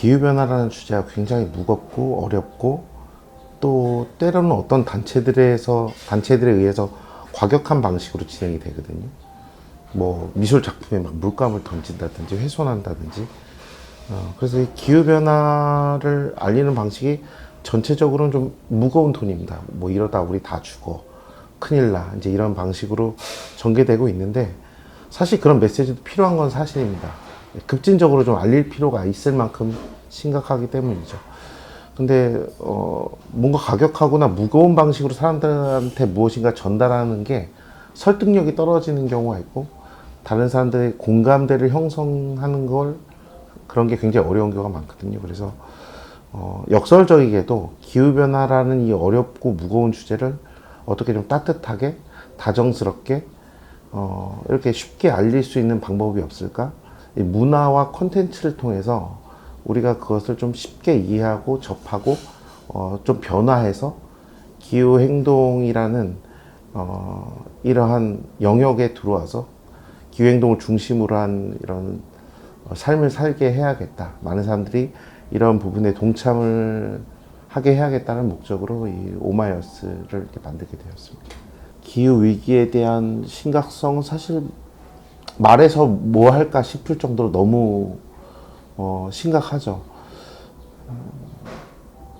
기후변화라는 주제가 굉장히 무겁고 어렵고 또 때로는 어떤 단체들에 의해서 과격한 방식으로 진행이 되거든요. 뭐 미술 작품에 막 물감을 던진다든지 훼손한다든지. 그래서 이 기후변화를 알리는 방식이 전체적으로는 좀 무거운 톤입니다. 뭐 이러다 우리 다 죽어, 큰일 나, 이제 이런 방식으로 전개되고 있는데, 사실 그런 메시지도 필요한 건 사실입니다. 급진적으로 좀 알릴 필요가 있을 만큼 심각하기 때문이죠. 근데 뭔가 가격하거나 무거운 방식으로 사람들한테 무엇인가 전달하는 게 설득력이 떨어지는 경우가 있고, 다른 사람들의 공감대를 형성하는 걸, 그런 게 굉장히 어려운 경우가 많거든요. 그래서 역설적이게도 기후변화라는 이 어렵고 무거운 주제를 어떻게 좀 따뜻하게, 다정스럽게 이렇게 쉽게 알릴 수 있는 방법이 없을까? 이 문화와 콘텐츠를 통해서 우리가 그것을 좀 쉽게 이해하고 접하고 좀 변화해서 기후행동이라는 이러한 영역에 들어와서 기후행동을 중심으로 한 이런 삶을 살게 해야겠다. 많은 사람들이 이런 부분에 동참을 하게 해야겠다는 목적으로 이 오마이어스를 이렇게 만들게 되었습니다. 기후 위기에 대한 심각성, 사실 말해서 뭐 할까 싶을 정도로 너무 심각하죠.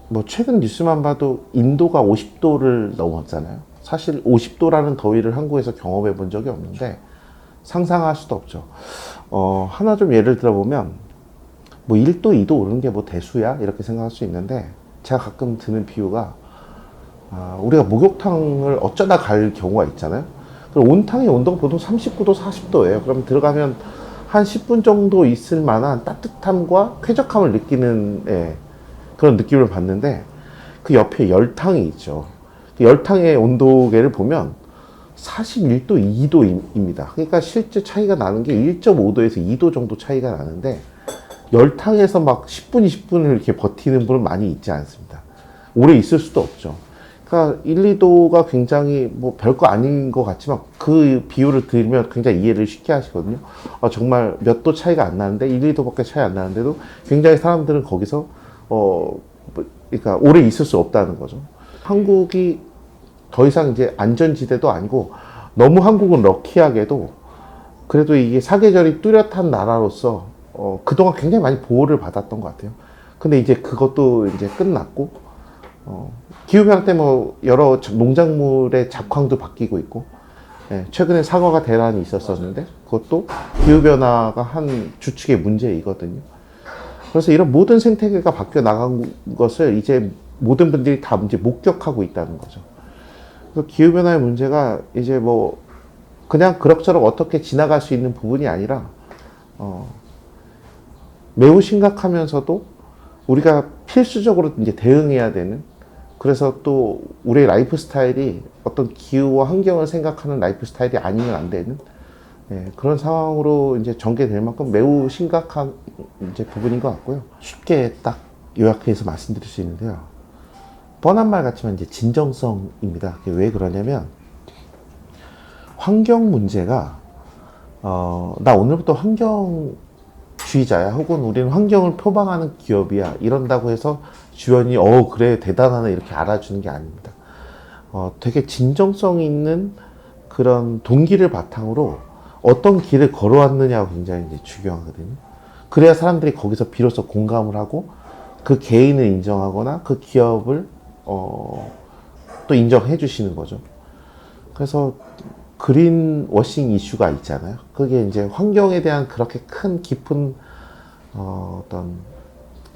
뭐 최근 뉴스만 봐도 인도가 50도를 넘었잖아요. 사실 50도라는 더위를 한국에서 경험해 본 적이 없는데 상상할 수도 없죠. 하나 좀 예를 들어보면 뭐 1도, 2도 오르는 게 뭐 대수야? 이렇게 생각할 수 있는데, 제가 가끔 드는 비유가, 우리가 목욕탕을 어쩌다 갈 경우가 있잖아요. 그럼 온탕의 온도가 보통 39도, 40도예요. 그럼 들어가면 한 10분 정도 있을 만한 따뜻함과 쾌적함을 느끼는, 그런 느낌을 받는데, 그 옆에 열탕이 있죠. 그 열탕의 온도계를 보면 41도, 2도입니다. 그러니까 실제 차이가 나는 게 1.5도에서 2도 정도 차이가 나는데, 열탕에서 막 10분, 20분을 이렇게 버티는 분은 많이 있지 않습니다. 오래 있을 수도 없죠. 그러니까 1, 2도가 굉장히 뭐 별거 아닌 것 같지만, 그 비유를 들으면 굉장히 이해를 쉽게 하시거든요. 정말 몇 도 차이가 안 나는데, 1, 2도밖에 차이 안 나는데도 굉장히 사람들은 거기서 그러니까 오래 있을 수 없다는 거죠. 한국이 더 이상 이제 안전지대도 아니고, 너무 한국은 럭키하게도 그래도 이게 사계절이 뚜렷한 나라로서 그동안 굉장히 많이 보호를 받았던 것 같아요. 근데 이제 그것도 이제 끝났고, 기후변화 때문에 뭐 여러 농작물의 작황도 바뀌고 있고, 최근에 사과가 대란이 있었었는데 그것도 기후변화가 한 주축의 문제이거든요. 그래서 이런 모든 생태계가 바뀌어 나간 것을 이제 모든 분들이 다 이제 목격하고 있다는 거죠. 그래서 기후변화의 문제가 이제 뭐 그냥 그럭저럭 어떻게 지나갈 수 있는 부분이 아니라 매우 심각하면서도 우리가 필수적으로 이제 대응해야 되는, 그래서 또 우리의 라이프 스타일이 어떤 기후와 환경을 생각하는 라이프 스타일이 아니면 안 되는, 그런 상황으로 이제 전개될 만큼 매우 심각한 이제 부분인 것 같고요. 쉽게 딱 요약해서 말씀드릴 수 있는데요. 뻔한 말 같지만 이제 진정성입니다. 왜 그러냐면, 환경 문제가 나 오늘부터 환경주의자야, 혹은 우리는 환경을 표방하는 기업이야, 이런다고 해서 주변이 그래 대단하네 이렇게 알아주는 게 아닙니다. 되게 진정성 있는 그런 동기를 바탕으로 어떤 길을 걸어왔느냐가 굉장히 이제 중요하거든요. 그래야 사람들이 거기서 비로소 공감을 하고 그 개인을 인정하거나 그 기업을 또 인정해 주시는 거죠. 그래서 그린 워싱 이슈가 있잖아요. 그게 이제 환경에 대한 그렇게 큰 깊은 어떤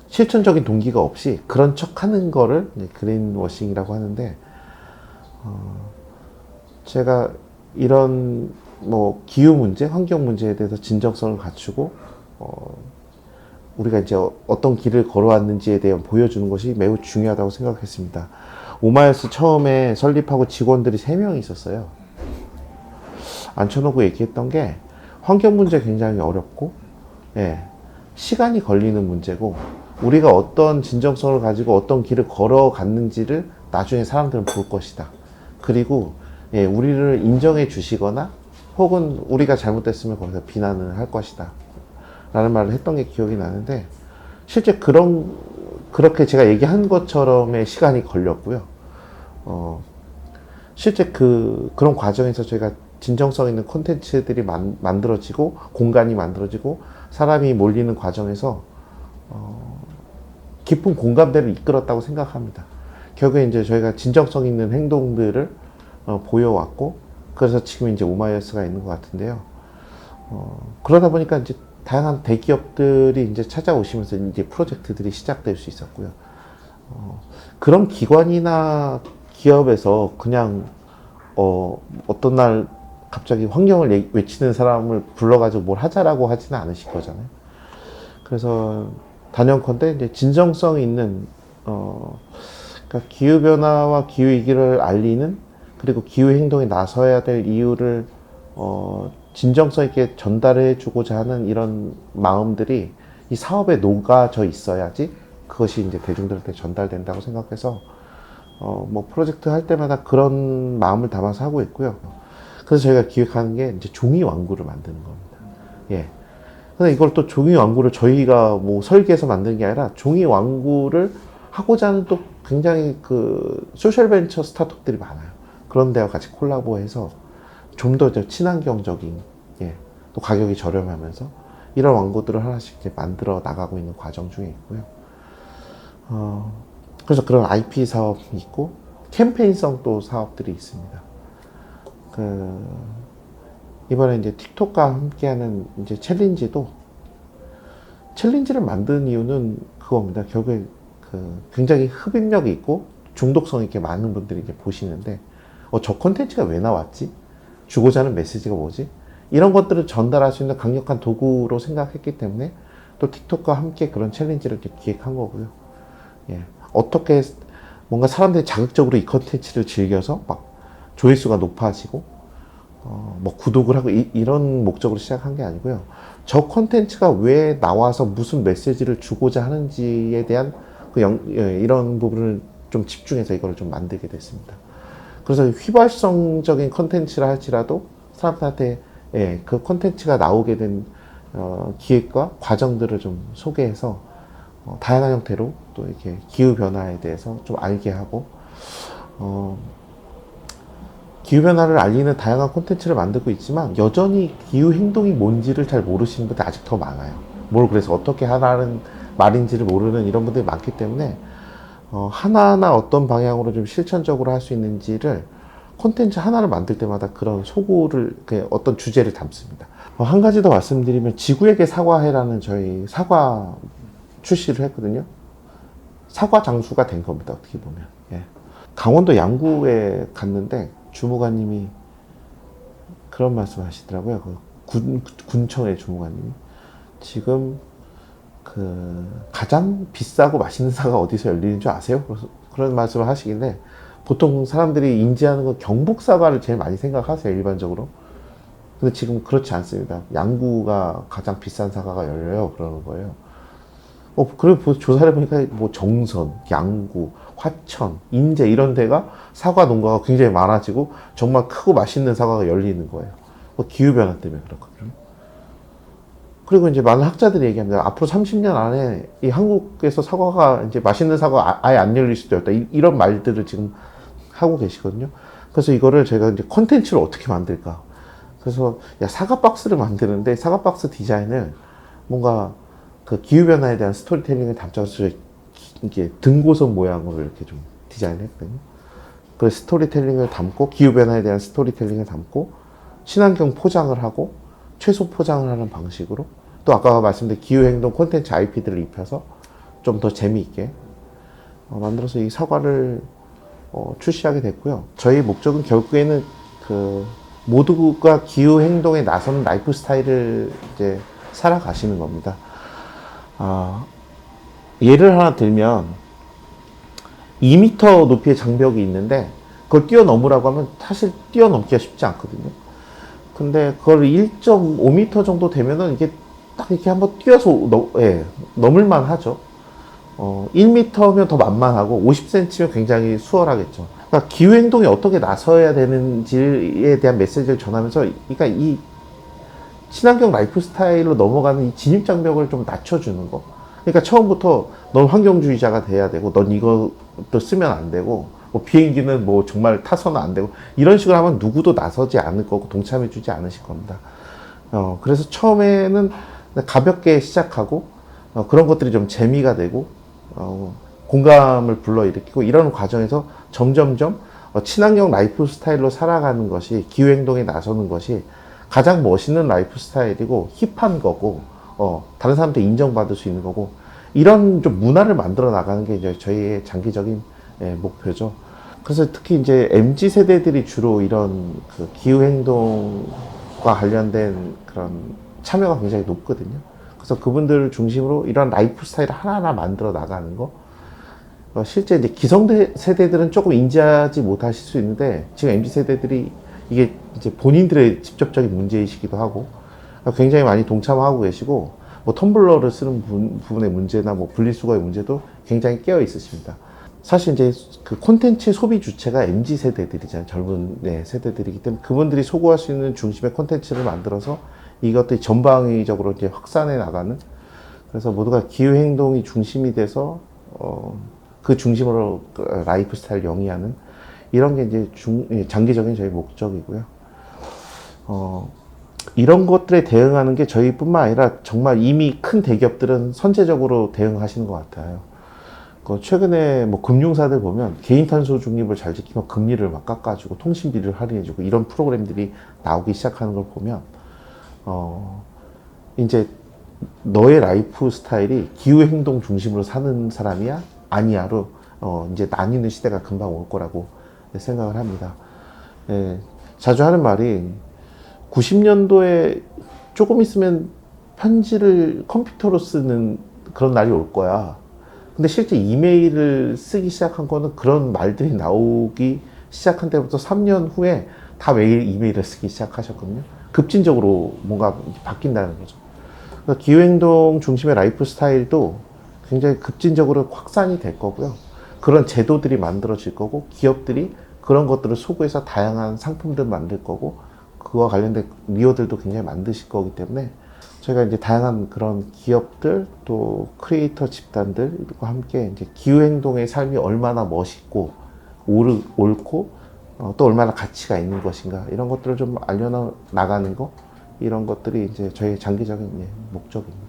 실천적인 동기가 없이 그런 척 하는 거를 그린 워싱이라고 하는데, 제가 이런 뭐 기후 문제, 환경 문제에 대해서 진정성을 갖추고 우리가 이제 어떤 길을 걸어왔는지에 대해 보여주는 것이 매우 중요하다고 생각했습니다. 오마이어스 처음에 설립하고 직원들이 3명이 있었어요. 앉혀놓고 얘기했던 게, 환경 문제 굉장히 어렵고, 시간이 걸리는 문제고, 우리가 어떤 진정성을 가지고 어떤 길을 걸어갔는지를 나중에 사람들은 볼 것이다. 그리고 우리를 인정해 주시거나 혹은 우리가 잘못됐으면 거기서 비난을 할 것이다 라는 말을 했던 게 기억이 나는데, 실제 그렇게 제가 얘기한 것처럼의 시간이 걸렸고요. 실제 그런 과정에서 저희가 진정성 있는 콘텐츠들이 만들어지고, 공간이 만들어지고, 사람이 몰리는 과정에서, 깊은 공감대를 이끌었다고 생각합니다. 결국에 이제 저희가 진정성 있는 행동들을 보여왔고, 그래서 지금 이제 오마이걸스가 있는 것 같은데요. 그러다 보니까 이제 다양한 대기업들이 이제 찾아오시면서 이제 프로젝트들이 시작될 수 있었고요. 그런 기관이나 기업에서 그냥 어떤 날 갑자기 환경을 외치는 사람을 불러가지고 뭘 하자라고 하지는 않으실 거잖아요. 그래서 단연컨대 이제 진정성 있는 그러니까 기후 변화와 기후 위기를 알리는, 그리고 기후 행동에 나서야 될 이유를 진정성 있게 전달해 주고자 하는 이런 마음들이 이 사업에 녹아져 있어야지 그것이 이제 대중들한테 전달된다고 생각해서 뭐 프로젝트 할 때마다 그런 마음을 담아서 하고 있고요. 그래서 저희가 기획하는 게 이제 종이 왕구를 만드는 겁니다. 예. 근데 이걸 또 종이 왕구를 저희가 뭐 설계해서 만드는 게 아니라, 종이 왕구를 하고자 하는 또 굉장히 그 소셜 벤처 스타트업들이 많아요. 그런 데와 같이 콜라보해서 좀 더 친환경적인, 예, 또 가격이 저렴하면서 이런 왕구들을 하나씩 이제 만들어 나가고 있는 과정 중에 있고요. 그래서 그런 IP 사업이 있고, 캠페인성 또 사업들이 있습니다. 이번에 이제 틱톡과 함께하는 이제 챌린지를 만든 이유는 그겁니다. 결국에 굉장히 흡입력이 있고 중독성 있게 많은 분들이 이제 보시는데, 저 콘텐츠가 왜 나왔지? 주고자 하는 메시지가 뭐지? 이런 것들을 전달할 수 있는 강력한 도구로 생각했기 때문에 또 틱톡과 함께 그런 챌린지를 이렇게 기획한 거고요. 예. 어떻게 뭔가 사람들이 자극적으로 이 콘텐츠를 즐겨서 막 조회수가 높아지고, 뭐 구독을 하고 이런 목적으로 시작한 게 아니고요. 저 콘텐츠가 왜 나와서 무슨 메시지를 주고자 하는지에 대한 이런 부분을 좀 집중해서 이걸 좀 만들게 됐습니다. 그래서 휘발성적인 콘텐츠라 할지라도 사람들한테, 예, 그 콘텐츠가 나오게 된 기획과 과정들을 좀 소개해서 다양한 형태로 또 이렇게 기후 변화에 대해서 좀 알게 하고, 기후 변화를 알리는 다양한 콘텐츠를 만들고 있지만, 여전히 기후 행동이 뭔지를 잘 모르시는 분들이 아직 더 많아요. 뭘 그래서 어떻게 하라는 말인지를 모르는 이런 분들이 많기 때문에 하나하나 어떤 방향으로 좀 실천적으로 할 수 있는지를 콘텐츠 하나를 만들 때마다 그런 소구를, 어떤 주제를 담습니다. 한 가지 더 말씀드리면, 지구에게 사과해라는 저희 사과 출시를 했거든요. 사과 장수가 된 겁니다, 어떻게 보면. 예. 강원도 양구에 갔는데 주무관님이 그런 말씀 하시더라고요. 군청의 주무관님이 지금 가장 비싸고 맛있는 사과가 어디서 열리는 줄 아세요? 그런 말씀을 하시길래, 보통 사람들이 인지하는 건 경북 사과를 제일 많이 생각하세요, 일반적으로. 근데 지금 그렇지 않습니다. 양구가 가장 비싼 사과가 열려요, 그러는 거예요. 그리고 조사를 해보니까 뭐 정선, 양구, 화천, 인제 이런 데가 사과 농가가 굉장히 많아지고 정말 크고 맛있는 사과가 열리는 거예요. 기후변화 때문에 그렇거든요. 그리고 이제 많은 학자들이 얘기합니다. 앞으로 30년 안에 이 한국에서 사과가 이제 맛있는 사과가 아예 안 열릴 수도 있다. 이런 말들을 지금 하고 계시거든요. 그래서 이거를 제가 이제 컨텐츠를 어떻게 만들까. 그래서 사과 박스를 만드는데, 사과 박스 디자인을 뭔가 그 기후변화에 대한 스토리텔링을 담아서 이게 등고선 모양으로 이렇게 좀 디자인을 했거든요. 그 스토리텔링을 담고, 기후변화에 대한 스토리텔링을 담고, 친환경 포장을 하고, 최소 포장을 하는 방식으로, 또 아까 말씀드린 기후행동 콘텐츠 IP들을 입혀서 좀 더 재미있게 만들어서 이 사과를 출시하게 됐고요. 저희 목적은 결국에는 모두가 기후행동에 나서는 라이프 스타일을 이제 살아가시는 겁니다. 예를 하나 들면 2m 높이의 장벽이 있는데 그걸 뛰어넘으라고 하면 사실 뛰어넘기가 쉽지 않거든요. 근데 그걸 1.5m 정도 되면은 이게 딱 이렇게 한번 뛰어서 넘을만 하죠. 1m면 더 만만하고 50cm면 굉장히 수월하겠죠. 그러니까 기후행동에 어떻게 나서야 되는지에 대한 메시지를 전하면서, 그러니까 이 친환경 라이프 스타일로 넘어가는 이 진입장벽을 좀 낮춰주는 거. 그러니까 처음부터 넌 환경주의자가 돼야 되고, 넌 이것도 쓰면 안 되고, 뭐 비행기는 뭐 정말 타서는 안 되고, 이런 식으로 하면 누구도 나서지 않을 거고, 동참해주지 않으실 겁니다. 그래서 처음에는 가볍게 시작하고, 그런 것들이 좀 재미가 되고, 공감을 불러일으키고, 이런 과정에서 점점점 친환경 라이프 스타일로 살아가는 것이, 기후행동에 나서는 것이 가장 멋있는 라이프 스타일이고, 힙한 거고, 다른 사람한테 인정받을 수 있는 거고, 이런 좀 문화를 만들어 나가는 게 이제 저희의 장기적인 목표죠. 그래서 특히 이제 MZ 세대들이 주로 이런 그 기후행동과 관련된 그런 참여가 굉장히 높거든요. 그래서 그분들을 중심으로 이런 라이프 스타일을 하나하나 만들어 나가는 거. 실제 이제 기성대 세대들은 조금 인지하지 못하실 수 있는데, 지금 MZ 세대들이 이게 이제 본인들의 직접적인 문제이시기도 하고, 굉장히 많이 동참하고 계시고, 뭐 텀블러를 쓰는 부분의 문제나 뭐 분리수거의 문제도 굉장히 깨어 있으십니다. 사실 이제 그 콘텐츠 소비 주체가 MZ 세대들이잖아요. 젊은 세대들이기 때문에 그분들이 소구할 수 있는 중심의 콘텐츠를 만들어서 이것들이 전방위적으로 이제 확산해 나가는, 그래서 모두가 기후행동이 중심이 돼서 그 중심으로 라이프 스타일을 영위하는, 이런 게 이제 장기적인 저희 목적이고요. 이런 것들에 대응하는 게 저희뿐만 아니라 정말 이미 큰 대기업들은 선제적으로 대응하시는 것 같아요. 최근에 뭐 금융사들 보면 개인 탄소 중립을 잘 지키면 금리를 막 깎아주고 통신비를 할인해주고 이런 프로그램들이 나오기 시작하는 걸 보면, 이제 너의 라이프 스타일이 기후행동 중심으로 사는 사람이야? 아니야로 이제 나뉘는 시대가 금방 올 거라고 생각을 합니다. 자주 하는 말이 90년도에 조금 있으면 편지를 컴퓨터로 쓰는 그런 날이 올 거야. 근데 실제 이메일을 쓰기 시작한 거는 그런 말들이 나오기 시작한 때부터 3년 후에 다 매일 이메일을 쓰기 시작하셨거든요. 급진적으로 뭔가 바뀐다는 거죠. 그러니까 기후행동 중심의 라이프 스타일도 굉장히 급진적으로 확산이 될 거고요. 그런 제도들이 만들어질 거고, 기업들이 그런 것들을 소구해서 다양한 상품들 만들 거고, 그와 관련된 리어들도 굉장히 만드실 거기 때문에 저희가 이제 다양한 그런 기업들 또 크리에이터 집단들과 함께 이제 기후행동의 삶이 얼마나 멋있고 옳고 또 얼마나 가치가 있는 것인가, 이런 것들을 좀 알려나가는 거, 이런 것들이 이제 저희의 장기적인 목적입니다.